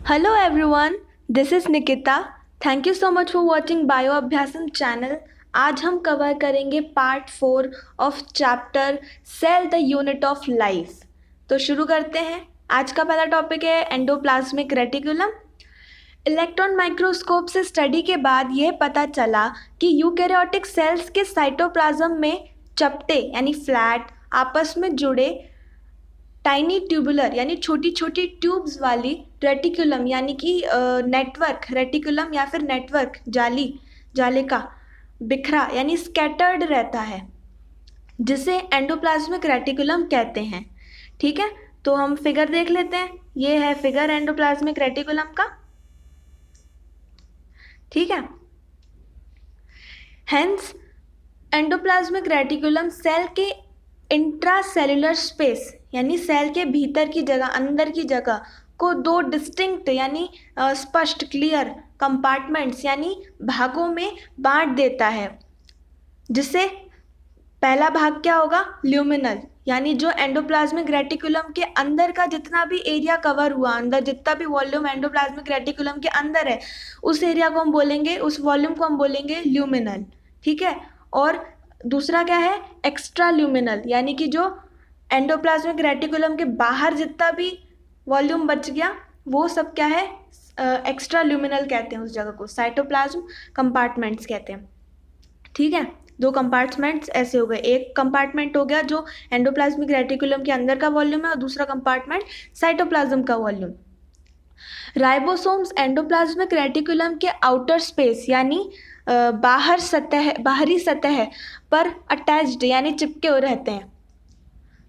Hello everyone, this is Nikita. Thank you so much for watching Bio Abhyasam channel. आज हम cover करेंगे part 4 of chapter cell the unit of life. तो शुरू करते हैं। आज का पहला टॉपिक है एंडोप्लाज्मिक रेटिकुलम। इलेक्ट्रॉन माइक्रोस्कोप से स्टडी के बाद यह पता चला कि यूकैरियोटिक सेल्स के साइटोप्लाज्म में चपटे यानी फ्लैट आपस में जुड़े टाइनी ट्यूबुलर यानी छोटी छोटी ट्यूब्स वाली रेटिकुलम यानी कि नेटवर्क रेटिकुलम या फिर नेटवर्क जालिका बिखरा यानी स्कैटर्ड रहता है, जिसे एंडोप्लाज्मिक रेटिकुलम कहते हैं। ठीक है, तो हम फिगर देख लेते हैं। ये है फिगर एंडोप्लाज्मिक रेटिकुलम का। ठीक है, हेंस एंडोप्लाज्मिक रेटिकुलम सेल के इंट्रासेल्युलर स्पेस यानी सेल के भीतर की जगह, अंदर की जगह को दो डिस्टिंक्ट यानी स्पष्ट क्लियर कंपार्टमेंट्स यानी भागों में बांट देता है, जिससे पहला भाग क्या होगा, ल्यूमिनल, यानी जो एंडोप्लाज्मिक रेटिकुलम के अंदर का जितना भी एरिया कवर हुआ, अंदर जितना भी वॉल्यूम एंडोप्लाज्मिक रेटिकुलम के अंदर है, उस एरिया को हम बोलेंगे, उस वॉल्यूम को हम बोलेंगे ल्यूमिनल। ठीक है, और दूसरा क्या है, एक्स्ट्रा ल्यूमिनल, यानी कि जो एंडोप्लाज्मिक रेटिकुलम के बाहर जितना भी वॉल्यूम बच गया वो सब क्या है, एक्स्ट्रा ल्यूमिनल कहते हैं उस जगह को, साइटोप्लाज्म कंपार्टमेंट्स कहते हैं। ठीक है, दो कंपार्टमेंट्स ऐसे हो गए, एक कंपार्टमेंट हो गया जो एंडोप्लाज्मिक रेटिकुलम के अंदर का वॉल्यूम है और दूसरा कंपार्टमेंट साइटोप्लाज्म का वॉल्यूम। राइबोसोम्स एंडोप्लाज्मिक रेटिकुलम के आउटर स्पेस यानी बाहरी सतह पर अटैच्ड यानी चिपके हुए रहते हैं।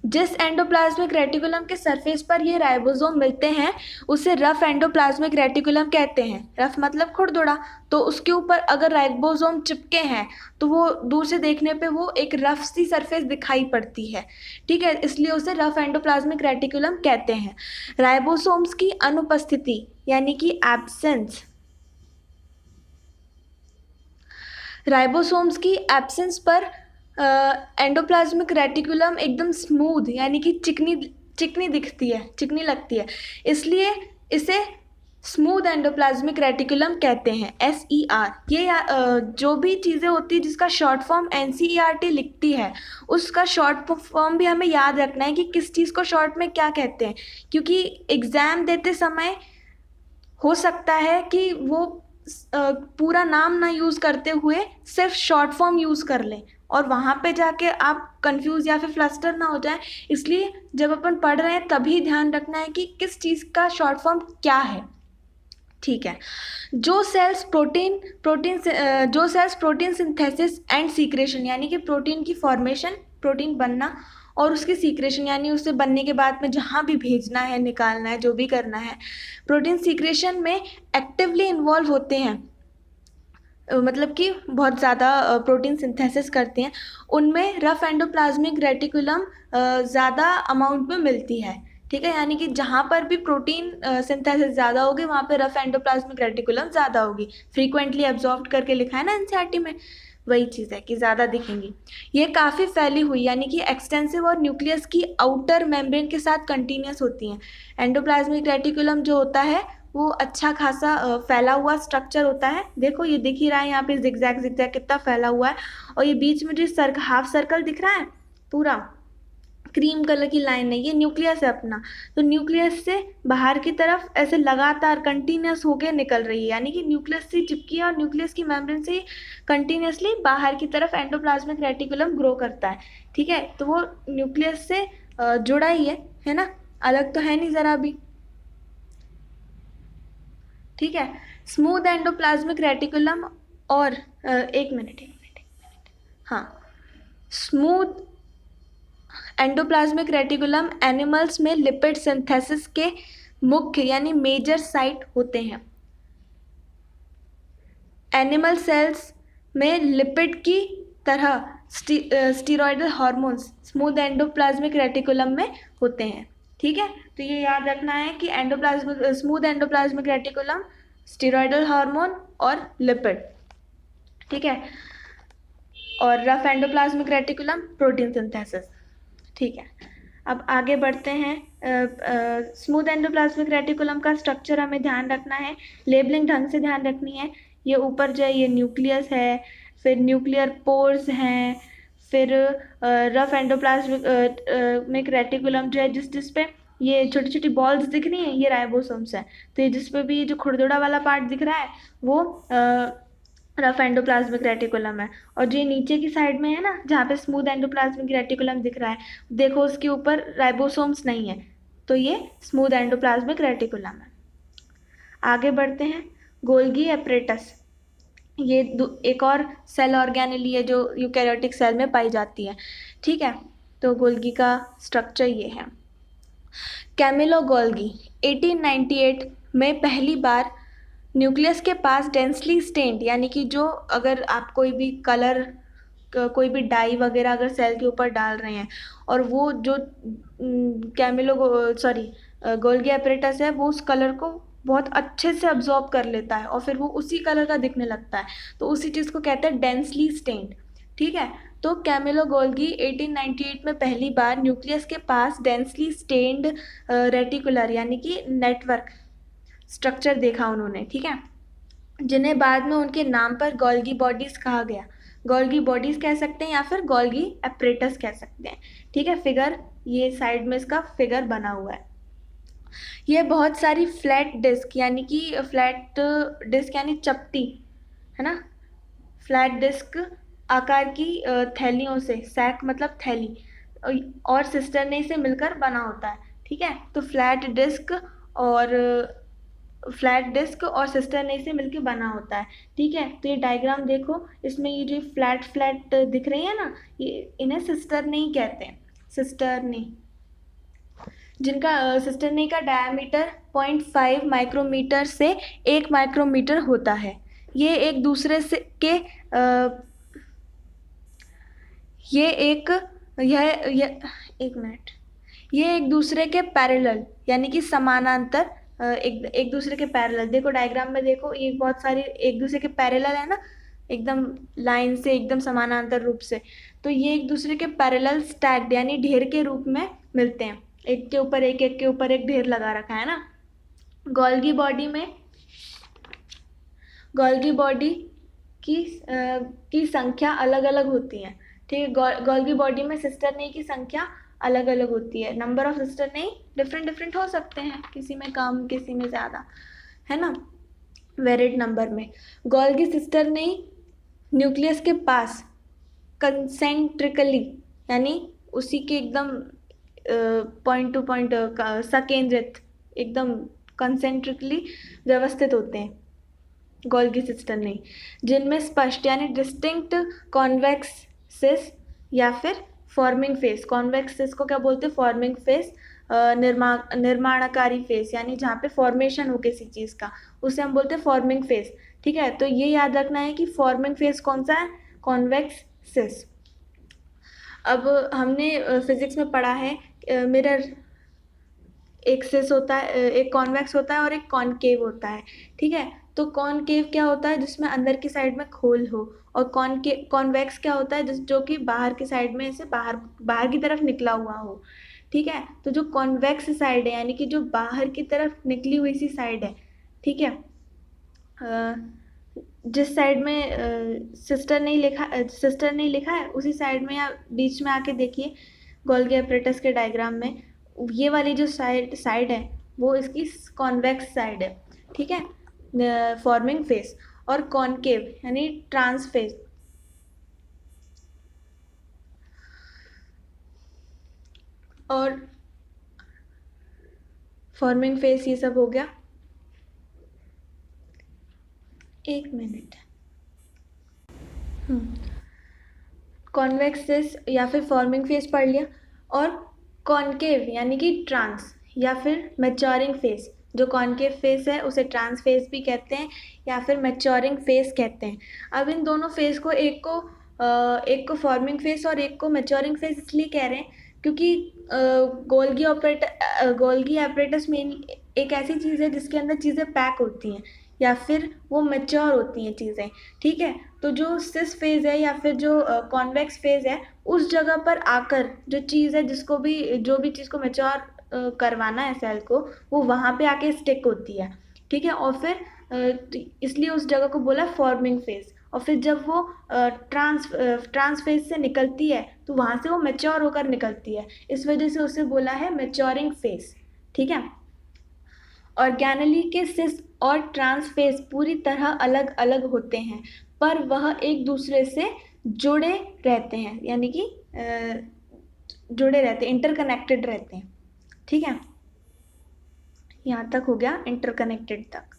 जिस एंडोप्लाज्मिक रेटिकुलम के सरफेस पर ये राइबोसोम मिलते हैं उसे रफ एंडोप्लाज्मिक रेटिकुलम कहते हैं। रफ मतलब खुरदुरा, तो उसके ऊपर अगर राइबोसोम चिपके हैं तो वो दूर से देखने पे वो एक रफ सी सरफेस दिखाई पड़ती है। ठीक है, इसलिए उसे रफ एंडोप्लाज्मिक रेटिकुलम कहते हैं। राइबोसोम्स की अनुपस्थिति यानी कि एब्सेंस, राइबोसोम्स की एब्सेंस पर एंडोप्लाज्मिक रेटिकुलम एकदम स्मूथ यानी कि चिकनी दिखती है, चिकनी लगती है, इसलिए इसे स्मूथ एंडोप्लाज्मिक रेटिकुलम कहते हैं। SER ये जो भी चीज़ें होती है जिसका शॉर्ट फॉर्म NCERT लिखती है उसका शॉर्ट फॉर्म भी हमें याद रखना है कि किस चीज़ को शॉर्ट में क्या कहते हैं, क्योंकि एग्ज़ाम देते समय हो सकता है कि वो पूरा नाम ना यूज़ करते हुए सिर्फ शॉर्ट फॉर्म यूज़ कर लें और वहाँ पे जाके आप कंफ्यूज या फिर फ्लस्टर ना हो जाए। इसलिए जब अपन पढ़ रहे हैं तभी ध्यान रखना है कि किस चीज़ का शॉर्ट फॉर्म क्या है। ठीक है, जो cells protein synthesis and secretion यानी कि प्रोटीन की फॉर्मेशन, प्रोटीन बनना और उसकी सीक्रेशन यानी उससे बनने के बाद में जहाँ भी भेजना है, निकालना है, जो भी करना है, प्रोटीन सीक्रेशन में एक्टिवली इन्वॉल्व होते हैं, मतलब कि बहुत ज़्यादा प्रोटीन सिंथेसिस करते हैं, उनमें रफ एंडोप्लाज्मिक रेटिकुलम ज़्यादा अमाउंट में मिलती है। ठीक है, यानी कि जहाँ पर भी प्रोटीन सिंथेसिस ज़्यादा होगी वहाँ पे रफ एंडोप्लाज्मिक रेटिकुलम ज़्यादा होगी। फ्रीक्वेंटली एब्जॉर्ब करके लिखा है ना NCERT में, वही चीज़ है कि ज़्यादा दिखेंगी। ये काफ़ी फैली हुई यानी कि एक्सटेंसिव और न्यूक्लियस की आउटर मेम्ब्रेन के साथ कंटिन्यूस होती हैं। एंडोप्लाज्मिक रेटिकुलम जो होता है वो अच्छा खासा फैला हुआ स्ट्रक्चर होता है। देखो ये दिख ही रहा है यहाँ पे जिगजैग कितना फैला हुआ है, और ये बीच में जो हाफ सर्कल दिख रहा है पूरा क्रीम कलर की लाइन है, ये न्यूक्लियस है अपना। तो न्यूक्लियस से बाहर की तरफ ऐसे लगातार कंटिन्यूस होके निकल रही है, यानी कि न्यूक्लियस से चिपकी है और न्यूक्लियस की मेम्ब्रेन से कंटिन्यूसली बाहर की तरफ एंडोप्लाज्मिक रेटिकुलम ग्रो करता है। ठीक है, तो वो न्यूक्लियस से जुड़ा ही है ना, अलग तो है नहीं ज़रा भी। ठीक है, स्मूथ एंडोप्लाज्मिक रेटिकुलम और एक मिनट हाँ, स्मूथ एंडोप्लाज्मिक रेटिकुलम एनिमल्स में लिपिड सिंथेसिस के मुख्य यानी मेजर साइट होते हैं। एनिमल सेल्स में लिपिड की तरह steroidal hormones smooth endoplasmic reticulum में होते हैं। ठीक है, तो ये याद रखना है कि smooth endoplasmic reticulum, steroidal hormone और लिपिड। ठीक है, और rough endoplasmic reticulum protein synthesis. ठीक है, अब आगे बढ़ते हैं। स्मूथ एंडोप्लाज्मिक रेटिकुलम का स्ट्रक्चर हमें ध्यान रखना है, लेबलिंग ढंग से ध्यान रखनी है। ये ऊपर जो है ये न्यूक्लियस है, फिर न्यूक्लियर पोर्स हैं, फिर रफ एंडोप्लाज्मिक रेटिकुलम जो है जिस पे ये छोटी छोटी बॉल्स दिख रही हैं ये राइबोसोम्स हैं। तो ये जिस पे भी जो खुरदुरा वाला पार्ट दिख रहा है वो रफ एंडोप्लाज्मिक रेटिकुलम है। और जो नीचे की साइड में है ना जहाँ पे स्मूथ एंडोप्लाज्मिक रेटिकुलम दिख रहा है, देखो उसके ऊपर राइबोसोम्स नहीं है, तो ये स्मूथ एंडोप्लाज्मिक रेटिकुलम है। आगे बढ़ते हैं। गोल्गी एपरेटस, ये एक और सेल ऑर्गेनेली है जो यूकैरियोटिक सेल में पाई जाती है। ठीक है, तो गोल्गी का स्ट्रक्चर ये है। कैमिलो गोल्गी 1898 में पहली बार न्यूक्लियस के पास डेंसली स्टेन्ड, यानी कि जो अगर आप कोई भी कलर कोई भी डाई वगैरह अगर सेल के ऊपर डाल रहे हैं और वो जो गोल्गी एपरेटस है वो उस कलर को बहुत अच्छे से अब्जॉर्ब कर लेता है और फिर वो उसी कलर का दिखने लगता है, तो उसी चीज़ को कहते हैं डेंसली स्टेन्ड। ठीक है, तो कैमिलो गोल्गी 1898 में पहली बार न्यूक्लियस के पास डेंसली स्टेन्ड रेटिकुलर यानी कि नेटवर्क स्ट्रक्चर देखा उन्होंने। ठीक है, जिन्हें बाद में उनके नाम पर गोल्गी बॉडीज कहा गया। गोल्गी बॉडीज कह सकते हैं या फिर गोल्गी एपरेटस कह सकते हैं। ठीक है, फिगर ये साइड में इसका फिगर बना हुआ है। ये बहुत सारी फ्लैट डिस्क यानी चपटी है ना, फ्लैट डिस्क आकार की थैलियों से, सैक मतलब थैली, और सिस्टरनी से मिलकर बना होता है। ठीक है, तो फ्लैट डिस्क और सिस्टरनी से मिलकर बना होता है। ठीक है, तो ये डायग्राम देखो, इसमें ये जो फ्लैट दिख रही है ना, ये इन्हें सिस्टरनी कहते हैं। सिस्टरनी जिनका सिस्टरनी का डायमीटर 0.5 माइक्रोमीटर से 1 माइक्रोमीटर होता है। ये एक दूसरे से के ये एक दूसरे के पैरेलल यानी कि समानांतर, एक दूसरे के पैरेलल, देखो डायग्राम में देखो ये बहुत सारी एक दूसरे के पैरेलल है ना, एकदम लाइन से एकदम समानांतर रूप से, तो ये एक दूसरे के पैरेलल स्टैक्ड यानी ढेर के रूप में मिलते हैं, एक के ऊपर एक ढेर लगा रखा है ना। गोल्गी बॉडी की संख्या अलग अलग होती है। ठीक है, गोल्गी बॉडी में सिस्टरनी की संख्या अलग अलग होती है। नंबर ऑफ सिस्टरनी डिफरेंट हो सकते हैं, किसी में कम किसी में ज़्यादा, है ना, वेरिड नंबर में। गोल्गी सिस्टरनी न्यूक्लियस के पास कंसेंट्रिकली यानी उसी के एकदम पॉइंट टू पॉइंट सकेंद्रित, एकदम कंसेंट्रिकली व्यवस्थित होते हैं गोल्गी सिस्टरनी, जिनमें स्पष्ट यानी डिस्टिंक्ट कॉन्वेक्स सिस या फिर फॉर्मिंग फेस। कॉन्वेक्स सिस को क्या बोलते हैं? फॉर्मिंग फेस, निर्माणकारी फेस, यानी जहाँ पे फॉर्मेशन हो किसी चीज़ का, उसे हम बोलते हैं फॉर्मिंग फेस। ठीक है, तो ये याद रखना है कि फॉर्मिंग फेस कौन सा है? कॉन्वेक्स सिस। अब हमने फिजिक्स में पढ़ा है मिरर, एक सिस होता है, एक कॉन्वेक्स होता है और एक कॉनकेव होता है। ठीक है, तो कॉनकेव क्या होता है? जिसमें अंदर की साइड में खोल हो, और कॉन्वेक्स क्या होता है? जो कि बाहर की साइड में ऐसे बाहर की तरफ निकला हुआ हो। ठीक है, तो जो कॉन्वेक्स साइड है यानी कि जो बाहर की तरफ निकली हुई सी साइड है, ठीक है, जिस साइड में सिस्टर नहीं लिखा है उसी साइड में या बीच में आके देखिए गोल्गी एपरेटस के डायग्राम में, ये वाली जो साइड है वो इसकी कॉन्वेक्स साइड है। ठीक है, फॉर्मिंग फेस, और कॉनकेव यानी ट्रांस फेस। और फॉर्मिंग फेस ये सब हो गया। एक मिनट, कॉन्वेक्स फेस या फिर फॉर्मिंग फेस पढ़ लिया, और कॉनकेव यानी कि ट्रांस या फिर मैच्योरिंग फेस। जो कॉनकेव फेस है उसे ट्रांस फेस भी कहते हैं या फिर मैच्योरिंग फेस कहते हैं। अब इन दोनों फेस को एक को फॉर्मिंग फेस और एक को मैच्योरिंग फेस इसलिए कह रहे हैं क्योंकि गोल्गी एपरेटस में एक ऐसी चीज़ है जिसके अंदर चीज़ें पैक होती हैं, या फिर वो मैच्योर होती हैं चीज़ें, ठीक है। तो जो सिस फेज़ है या फिर जो कॉन्वेक्स फेज़ है, उस जगह पर आकर जो चीज़ है जो भी चीज़ को मैच्योर करवाना है सेल को, वो वहाँ पे आके स्टिक होती है, ठीक है। और फिर इसलिए उस जगह को बोला फॉर्मिंग फेज़। और फिर जब वो ट्रांस फेज से निकलती है तो वहाँ से वो मैच्योर होकर निकलती है, इस वजह से उसे बोला है मैच्योरिंग फेज, ठीक है। ऑर्गेनेली के सिस और ट्रांस फेज पूरी तरह अलग अलग होते हैं, पर वह एक दूसरे से जुड़े रहते हैं, यानी कि जुड़े रहते हैं, इंटरकनेक्टेड रहते हैं, ठीक है। यहाँ तक हो गया इंटरकनेक्टेड तक।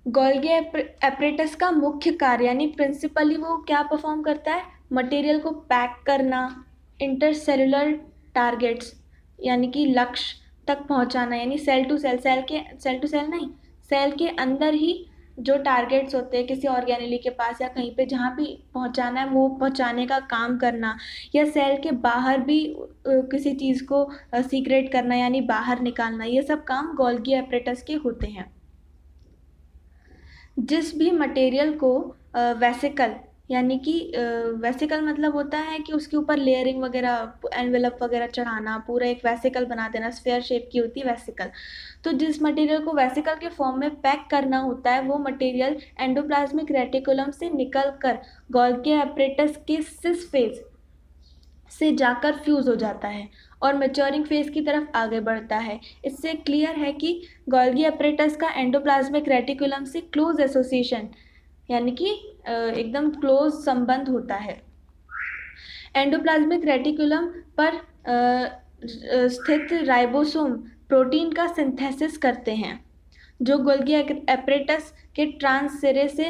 गोल्गी एपरेटस का मुख्य कार्य यानी प्रिंसिपली वो क्या परफॉर्म करता है, मटेरियल को पैक करना, इंटरसेलुलर टारगेट्स यानी कि लक्ष्य तक पहुंचाना, यानी सेल टू सेल नहीं, सेल के अंदर ही जो टारगेट्स होते हैं किसी ऑर्गेनेली के पास या कहीं पे जहाँ भी पहुंचाना है वो पहुंचाने का काम करना, या सेल के बाहर भी किसी चीज़ को सीक्रेट करना यानी बाहर निकालना, ये सब काम गोल्गी एपरेटस के होते हैं। जिस भी मटेरियल को वेसिकल यानी कि वेसिकल मतलब होता है कि उसके ऊपर लेयरिंग वगैरह, एनवेलप वगैरह चढ़ाना, पूरा एक वेसिकल बना देना, स्फेयर शेप की होती है वेसिकल। तो जिस मटेरियल को वेसिकल के फॉर्म में पैक करना होता है वो मटेरियल एंडोप्लाज्मिक रेटिकुलम से निकलकर गोल्गी एपरेटस के सिस फेज से जाकर फ्यूज हो जाता है और मैच्योरिंग फेज की तरफ आगे बढ़ता है। इससे क्लियर है कि गोल्गी एपरेटस का एंडोप्लाज्मिक रेटिकुलम से क्लोज एसोसिएशन यानी कि एकदम क्लोज संबंध होता है। एंडोप्लाज्मिक रेटिकुलम पर स्थित राइबोसोम प्रोटीन का सिंथेसिस करते हैं जो गोल्गी एपरेटस के ट्रांस सिरे से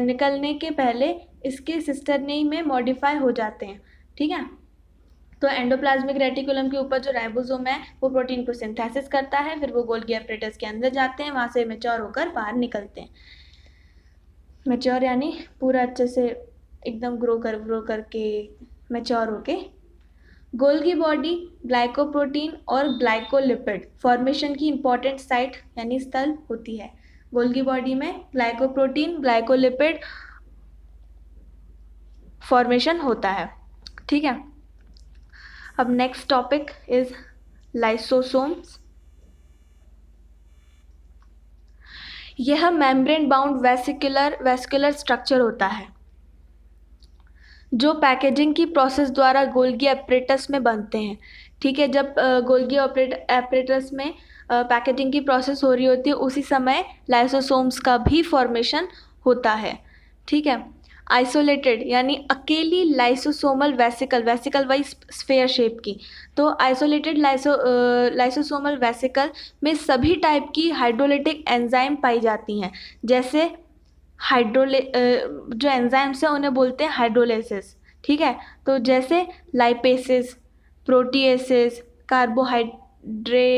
निकलने के पहले इसके सिस्टरनी में मॉडिफाई हो जाते हैं, ठीक है। तो एंडोप्लाज्मिक रेटिकुलम के ऊपर जो राइबोसोम है वो प्रोटीन को सिंथेसिस करता है, फिर वो गोल्गी एपरेटस के अंदर जाते हैं, वहाँ से मैच्योर होकर बाहर निकलते हैं। मैच्योर यानी पूरा अच्छे से एकदम ग्रो करके मैच्योर होके। गोल्गी बॉडी ग्लाइकोप्रोटीन और ग्लाइकोलिपिड फॉर्मेशन की इंपॉर्टेंट साइट यानी स्थल होती है। गोल्गी बॉडी में ग्लाइकोप्रोटीन ग्लाइकोलिपिड फॉर्मेशन होता है, ठीक है। अब नेक्स्ट टॉपिक इज लाइसोसोम्स। यह मेम्ब्रेन बाउंड वेस्कुलर स्ट्रक्चर होता है जो पैकेजिंग की प्रोसेस द्वारा गोल्गी एपरेटस में बनते हैं, ठीक है। जब गोल्गी एपरेटस में पैकेजिंग की प्रोसेस हो रही होती है उसी समय लाइसोसोम्स का भी फॉर्मेशन होता है, ठीक है। आइसोलेटेड यानी अकेली लाइसोसोमल वेसिकल वही स्फेयर शेप की, तो आइसोलेटेड लाइसोसोमल वेसिकल में सभी टाइप की हाइड्रोलिटिक एंजाइम पाई जाती हैं, जैसे जो एंजाइम्स हैं उन्हें बोलते हैं हाइड्रोलिसिस, ठीक है। तो जैसे लाइपेसेस, प्रोटीएसेस, कार्बोहाइड्रेसेस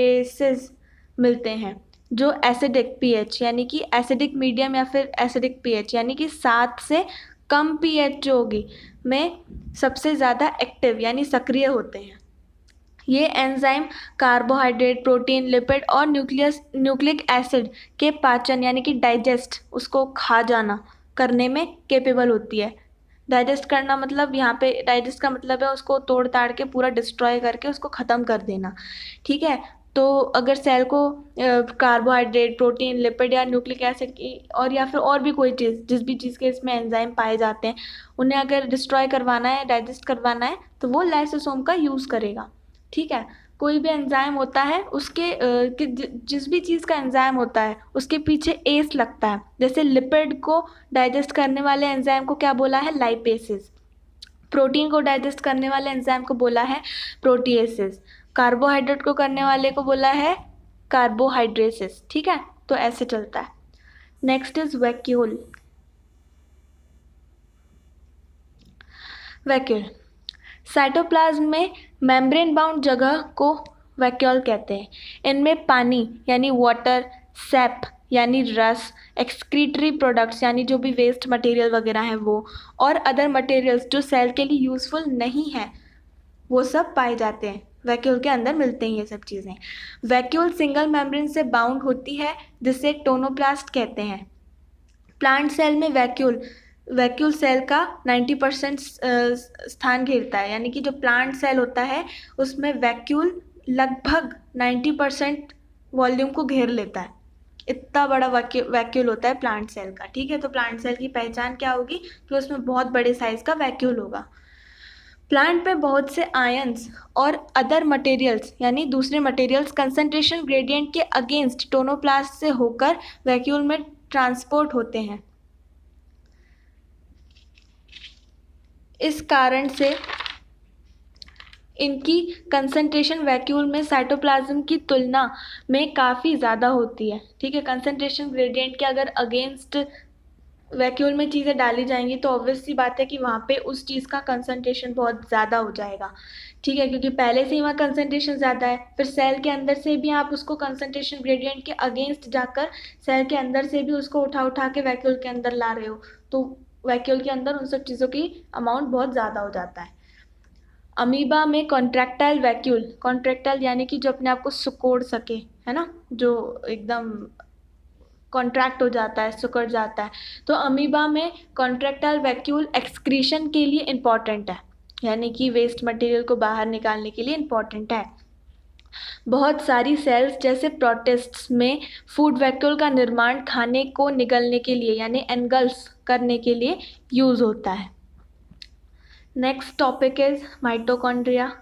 मिलते हैं जो एसिडिक पीएच यानी कि एसिडिक मीडियम या फिर एसिडिक पीएच यानी कि 7 से कम पीएच जो होगी में सबसे ज़्यादा एक्टिव यानी सक्रिय होते हैं। ये एंजाइम कार्बोहाइड्रेट, प्रोटीन, लिपिड और न्यूक्लिक एसिड के पाचन यानी कि डाइजेस्ट, उसको खा जाना करने में कैपेबल होती है। डाइजेस्ट करना मतलब यहाँ पे डाइजेस्ट का मतलब है उसको तोड़ ताड़ के पूरा डिस्ट्रॉय करके उसको ख़त्म कर देना, ठीक है। तो अगर सेल को कार्बोहाइड्रेट, प्रोटीन, लिपिड या न्यूक्लिक एसिड की और या फिर और भी कोई चीज़, जिस भी चीज़ के इसमें एंजाइम पाए जाते हैं, उन्हें अगर डिस्ट्रॉय करवाना है, डाइजेस्ट करवाना है तो वो लाइसोसोम का यूज़ करेगा, ठीक है। कोई भी एंजाइम होता है उसके जिस भी चीज़ का एंजाइम होता है उसके पीछे एस लगता है। जैसे लिपिड को डाइजेस्ट करने वाले एंजाइम को क्या बोला है, लाइपेसेस। प्रोटीन को डाइजेस्ट करने वाले एंजाइम को बोला है प्रोटीएसेस। कार्बोहाइड्रेट को करने वाले को बोला है कार्बोहाइड्रेसेस, ठीक है। तो ऐसे चलता है। Next is vacuole. साइटोप्लाज्म में मेम्ब्रेन बाउंड जगह को वैक्यूल कहते हैं। इनमें पानी यानी वाटर, सैप यानी रस, एक्सक्रीटरी प्रोडक्ट्स यानी जो भी वेस्ट मटेरियल वगैरह हैं वो, और अदर मटेरियल्स जो सेल के लिए यूज़फुल नहीं है वो सब पाए जाते हैं वैक्यूल के अंदर मिलते हैं ये सब चीज़ें। वैक्यूल सिंगल मेम्ब्रेन से बाउंड होती है जिसे एक टोनोप्लास्ट कहते हैं। प्लांट सेल में वैक्यूल सेल का 90% स्थान घेरता है, यानी कि जो प्लांट सेल होता है उसमें वैक्यूल लगभग 90% वॉल्यूम को घेर लेता है। इतना बड़ा वैक्यूल होता है प्लांट सेल का। ठीक है, तो प्लांट सेल की पहचान क्या होगी कि उसमें बहुत बड़े साइज का वैक्यूल होगा। प्लांट पे बहुत से आयंस और अदर मटेरियल्स यानी दूसरे मटेरियल्स कंसंट्रेशन ग्रेडियंट के अगेंस्ट टोनोप्लास्ट से होकर वैक्यूल में ट्रांसपोर्ट होते हैं। इस कारण से इनकी कंसंट्रेशन वैक्यूल में साइटोप्लाज्म की तुलना में काफ़ी ज़्यादा होती है। ठीक है, कंसंट्रेशन ग्रेडियंट के अगर अगेंस्ट वैक्यूल में चीज़ें डाली जाएंगी तो ऑब्वियस सी बात है कि वहाँ पे उस चीज़ का कंसंट्रेशन बहुत ज़्यादा हो जाएगा। ठीक है, क्योंकि पहले से ही वहाँ कंसंट्रेशन ज़्यादा है, फिर सेल के अंदर से भी आप उसको कंसंट्रेशन ग्रेडियंट के अगेंस्ट जाकर सेल के अंदर से भी उसको उठा के वैक्यूल के अंदर ला रहे हो, तो वैक्यूल के अंदर उन सब चीज़ों की अमाउंट बहुत ज़्यादा हो जाता है। अमीबा में कॉन्ट्रैक्टाइल वैक्यूल, कॉन्ट्रैक्टाइल यानी कि जो अपने आप को सिकोड़ सके, है ना, जो एकदम कॉन्ट्रैक्ट हो जाता है, सिकुड़ जाता है, तो अमीबा में कॉन्ट्रैक्टाइल वैक्यूल एक्सक्रीशन के लिए इम्पॉर्टेंट है, यानी कि वेस्ट मटेरियल को बाहर निकालने के लिए इम्पॉर्टेंट है। बहुत सारी सेल्स जैसे प्रोटिस्ट्स में फूड वैक्यूल का निर्माण खाने को निगलने के लिए यानी एनगल्फ करने के लिए यूज़ होता है। Next topic is mitochondria.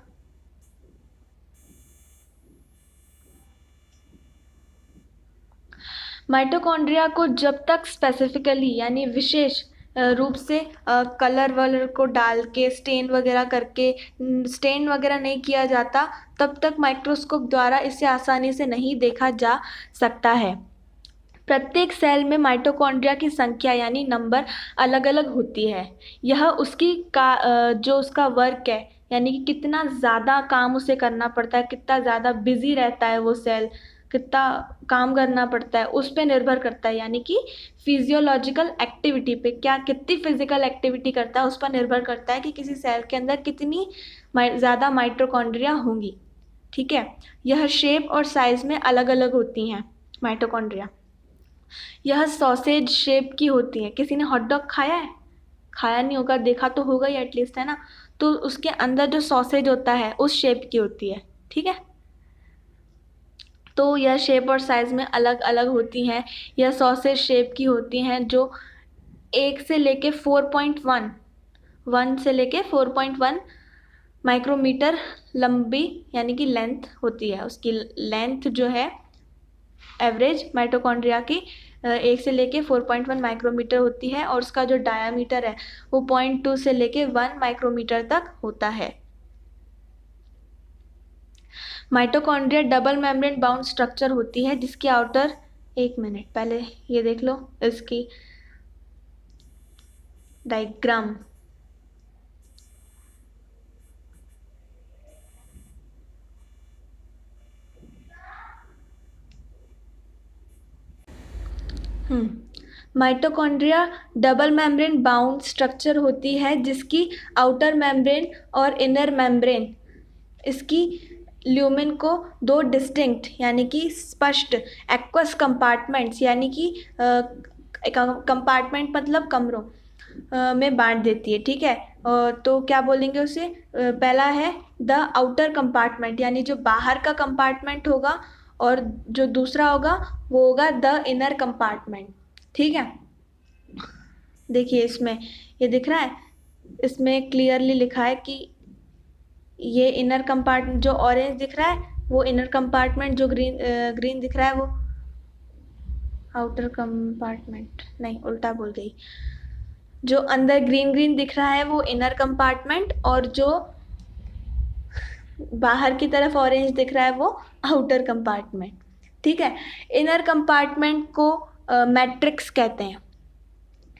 Mitochondria को जब तक स्पेसिफिकली यानी विशेष रूप से कलर वलर को डाल के स्टेन वगैरह नहीं किया जाता, तब तक माइक्रोस्कोप द्वारा इसे आसानी से नहीं देखा जा सकता है। प्रत्येक सेल में माइटोकॉन्ड्रिया की संख्या यानी नंबर अलग अलग होती है। यह जो उसका वर्क है, यानी कि कितना ज़्यादा काम उसे करना पड़ता है, कितना ज़्यादा बिजी रहता है वो सेल, कितना काम करना पड़ता है, उस पर निर्भर करता है। यानी कि फिजियोलॉजिकल एक्टिविटी पे, कितनी फिजिकल एक्टिविटी करता है उस पर निर्भर करता है कि किसी सेल के अंदर कितनी ज़्यादा माइटोकॉन्ड्रिया होंगी। ठीक है, यह शेप और साइज में अलग अलग होती हैं माइटोकॉन्ड्रिया। यह सॉसेज शेप की होती है। किसी ने हॉट डॉग खाया है? खाया नहीं होगा, देखा तो होगा ही एटलीस्ट, है ना। तो उसके अंदर जो सॉसेज होता है उस शेप की होती है। ठीक है, तो यह शेप और साइज में अलग अलग होती हैं। यह सॉसेज शेप की होती हैं जो 1 से लेके 4.1 माइक्रोमीटर लंबी यानी कि लेंथ होती है। उसकी लेंथ जो है एवरेज माइटोकॉन्ड्रिया की 1 से लेके 4.1 माइक्रोमीटर होती है, और उसका जो डायामीटर है वो 0.2 से लेके 1 माइक्रोमीटर तक होता है। Mitochondria double membrane bound structure होती है जिसकी आउटर, एक मिनट पहले ये देख लो इसकी diagram. Mitochondria double membrane bound structure होती है जिसकी आउटर मेम्ब्रेन और इनर मेम्ब्रेन, इसकी ल्यूमेन को 2 डिस्टिंक्ट यानी कि स्पष्ट एक्वस कंपार्टमेंट्स यानी कि कंपार्टमेंट मतलब कमरों में बांट देती है। ठीक है, तो क्या बोलेंगे उसे? पहला है द आउटर कंपार्टमेंट यानी जो बाहर का कंपार्टमेंट होगा, और जो दूसरा होगा वो होगा द इनर कंपार्टमेंट। ठीक है, देखिए इसमें ये दिख रहा है, इसमें क्लियरली लिखा है कि ये इनर कंपार्टमेंट, जो ऑरेंज दिख रहा है वो इनर कंपार्टमेंट, जो ग्रीन दिख रहा है वो आउटर कंपार्टमेंट, नहीं उल्टा बोल गई। जो अंदर ग्रीन दिख रहा है वो इनर कंपार्टमेंट, और जो बाहर की तरफ ऑरेंज दिख रहा है वो आउटर कंपार्टमेंट। ठीक है, इनर कंपार्टमेंट को मैट्रिक्स कहते हैं।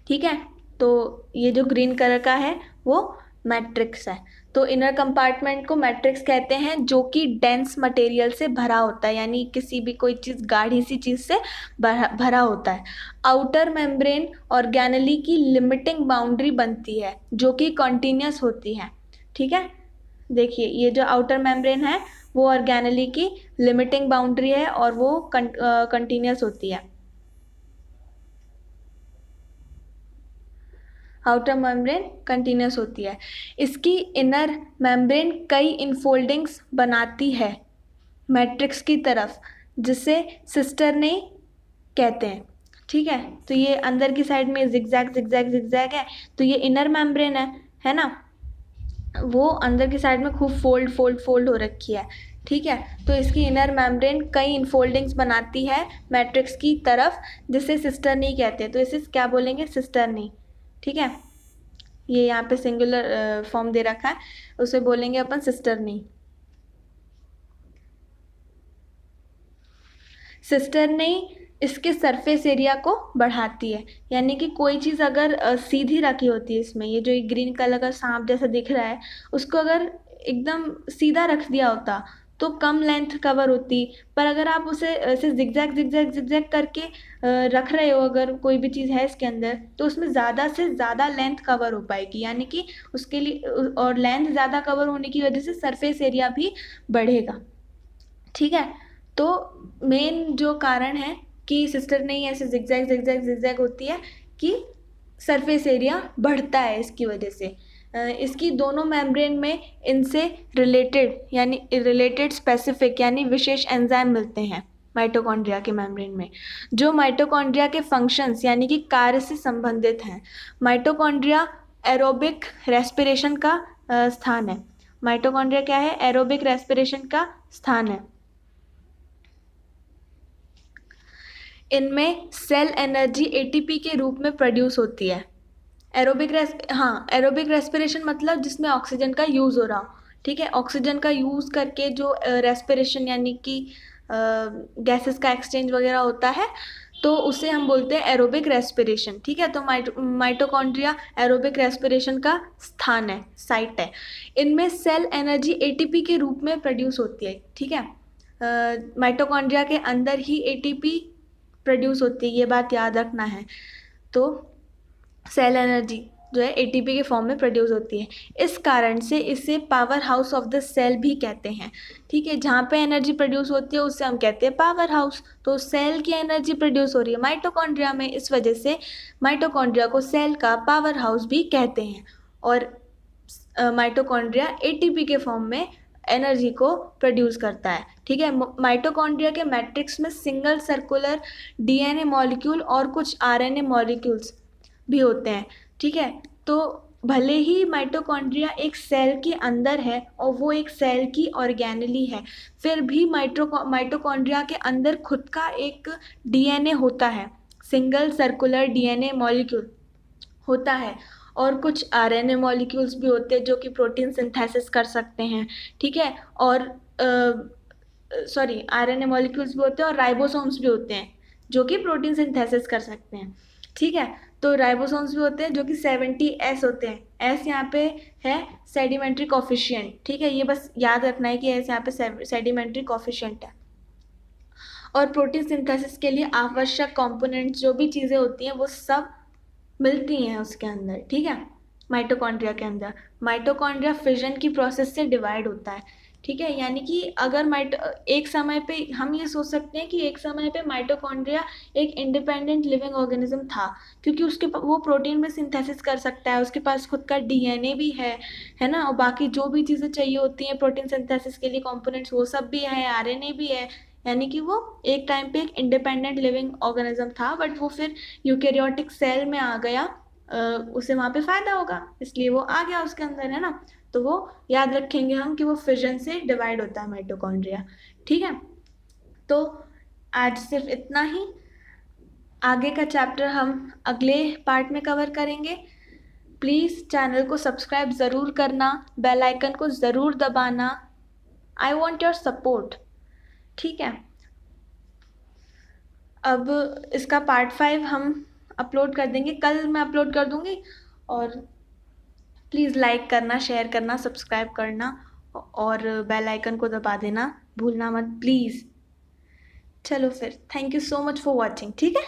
ठीक है, तो ये जो ग्रीन कलर का है वो मैट्रिक्स है। तो इनर कंपार्टमेंट को मैट्रिक्स कहते हैं जो कि डेंस मटेरियल से भरा होता है, यानी किसी भी कोई चीज़ गाढ़ी सी चीज़ से भरा होता है। आउटर मेम्ब्रेन ऑर्गेनेली की लिमिटिंग बाउंड्री बनती है जो कि कॉन्टिन्यूस होती है। ठीक है, देखिए ये जो आउटर मेम्ब्रेन है वो ऑर्गेनेली की लिमिटिंग बाउंड्री है और वो कंटिन्यूस होती है। आउटर मेम्ब्रेन कंटिन्यूस होती है। इसकी इनर मेम्ब्रेन कई इनफोल्डिंग्स बनाती है मैट्रिक्स की तरफ, जिसे सिस्टरनी कहते हैं। ठीक है, तो ये अंदर की साइड में जिगजैग जिगजैग जिगजैग है, तो ये इनर मेम्ब्रेन है ना, वो अंदर की साइड में खूब फोल्ड फोल्ड फोल्ड हो रखी है। ठीक है, तो इसकी इनर मेम्ब्रेन कई इनफोल्डिंग्स बनाती है मैट्रिक्स की तरफ, जिसे सिस्टरनी कहते हैं। तो इसे क्या बोलेंगे? सिस्टरनी। ठीक है, ये यहाँ पे सिंगुलर फॉर्म दे रखा है, उसे बोलेंगे अपन सिस्टरनी। सिस्टरनी इसके सरफेस एरिया को बढ़ाती है, यानी कि कोई चीज़ अगर सीधी रखी होती है, इसमें ये जो एक ग्रीन कलर का सांप जैसा दिख रहा है, उसको अगर एकदम सीधा रख दिया होता तो कम लेंथ कवर होती, पर अगर आप उसे ऐसे जिगजैग जिगजैग जिगजैग करके रख रहे हो, अगर कोई भी चीज़ है इसके अंदर, तो उसमें ज़्यादा से ज़्यादा लेंथ कवर हो पाएगी, यानी कि उसके लिए, और लेंथ ज़्यादा कवर होने की वजह से सरफेस एरिया भी बढ़ेगा। ठीक है, तो मेन जो कारण है कि सिस्टर नहीं ऐसे जिगजैग जिगजैग जिगजैग होती है कि सरफेस एरिया बढ़ता है इसकी वजह से। इसकी दोनों मेम्ब्रेन में इनसे रिलेटेड यानी रिलेटेड स्पेसिफिक यानी विशेष एंजाइम मिलते हैं माइटोकॉन्ड्रिया के मेम्ब्रेन में, जो माइटोकॉन्ड्रिया के फंक्शंस यानी कि कार्य से संबंधित हैं। माइटोकॉन्ड्रिया एरोबिक रेस्पिरेशन का स्थान है। माइटोकॉन्ड्रिया क्या है? एरोबिक रेस्पिरेशन का स्थान है। इनमें सेल एनर्जी एटीपी के रूप में प्रोड्यूस होती है। एरोबिक रेस्पिरेशन मतलब जिसमें ऑक्सीजन का यूज़ हो रहा हो। ठीक है, ऑक्सीजन का यूज़ करके जो रेस्पिरेशन यानी कि गैसेस का एक्सचेंज वगैरह होता है, तो उसे हम बोलते हैं एरोबिक रेस्पिरेशन। ठीक है, तो माइटोकॉन्ड्रिया एरोबिक रेस्पिरेशन का स्थान है, साइट है। इनमें सेल एनर्जी एटीपी के रूप में प्रोड्यूस होती है। ठीक है, माइटोकॉन्ड्रिया के अंदर ही एटीपी प्रोड्यूस होती है, ये बात याद रखना है। तो सेल एनर्जी जो है एटीपी के फॉर्म में प्रोड्यूस होती है, इस कारण से इसे power house of the cell भी कहते हैं। ठीक है, जहाँ पे एनर्जी प्रोड्यूस होती है उसे हम कहते हैं पावर हाउस। तो सेल की एनर्जी प्रोड्यूस हो रही है माइटोकॉन्ड्रिया में, इस वजह से माइटोकॉन्ड्रिया को सेल का पावर हाउस भी कहते हैं। और माइटोकॉन्ड्रिया एटीपी के फॉर्म में एनर्जी को प्रोड्यूस करता है। ठीक है, माइटोकॉन्ड्रिया के मैट्रिक्स में सिंगल सर्कुलर डीएनए मॉलिक्यूल और कुछ आरएनए मॉलिक्यूल्स भी होते हैं। ठीक है, तो भले ही माइटोकॉन्ड्रिया एक सेल के अंदर है और वो एक सेल की ऑर्गेनेली है, फिर भी माइटोकॉन्ड्रिया के अंदर खुद का एक डीएनए होता है, सिंगल सर्कुलर डीएनए मॉलिक्यूल होता है, और कुछ आरएनए मॉलिक्यूल्स भी होते हैं जो कि प्रोटीन सिंथेसिस कर सकते हैं। ठीक है, और आरएनए मॉलिक्यूल्स भी होते हैं और राइबोसोम्स भी होते हैं जो कि प्रोटीन सिंथेसिस कर सकते हैं। ठीक है, तो राइबोसोम्स भी होते हैं जो कि 70S होते हैं। एस यहाँ पे है सेडिमेंट्री कॉफिशिएंट। ठीक है, ये बस याद रखना है कि एस यहाँ पे सेडिमेंट्री कॉफिशिएंट है। और प्रोटीन सिंथेसिस के लिए आवश्यक कंपोनेंट्स जो भी चीज़ें होती हैं वो सब मिलती हैं उसके अंदर। ठीक है, माइटोकॉन्ड्रिया के अंदर माइटोकॉन्ड्रिया फिजन की प्रोसेस से डिवाइड होता है। ठीक है, यानी कि अगर एक समय पे हम ये सोच सकते हैं कि एक समय पे माइटोकॉन्ड्रिया एक इंडिपेंडेंट लिविंग ऑर्गेनिज्म था, क्योंकि वो प्रोटीन में सिंथेसिस कर सकता है, उसके पास खुद का डीएनए भी है ना, और बाकी जो भी चीज़ें चाहिए होती हैं प्रोटीन सिंथेसिस के लिए कंपोनेंट्स वो सब भी है, आरएनए भी है, यानी कि वो एक टाइम पे एक इंडिपेंडेंट लिविंग ऑर्गेनिज्म था, बट वो फिर यूकेरियोटिक सेल में आ गया, उसे वहाँ पे फ़ायदा होगा इसलिए वो आ गया उसके अंदर, है ना। तो वो याद रखेंगे हम कि वो फिजन से डिवाइड होता है माइटोकॉन्ड्रिया। ठीक है, तो आज सिर्फ इतना ही। आगे का चैप्टर हम अगले पार्ट में कवर करेंगे। प्लीज़ चैनल को सब्सक्राइब ज़रूर करना, बेल आइकन को ज़रूर दबाना। I want your support. ठीक है, अब इसका पार्ट 5 हम अपलोड कर देंगे, कल मैं अपलोड कर दूँगी। और प्लीज़ लाइक करना, शेयर करना, सब्सक्राइब करना और बेल आइकन को दबा देना भूलना मत प्लीज़। चलो फिर, thank you so much for watching. ठीक है।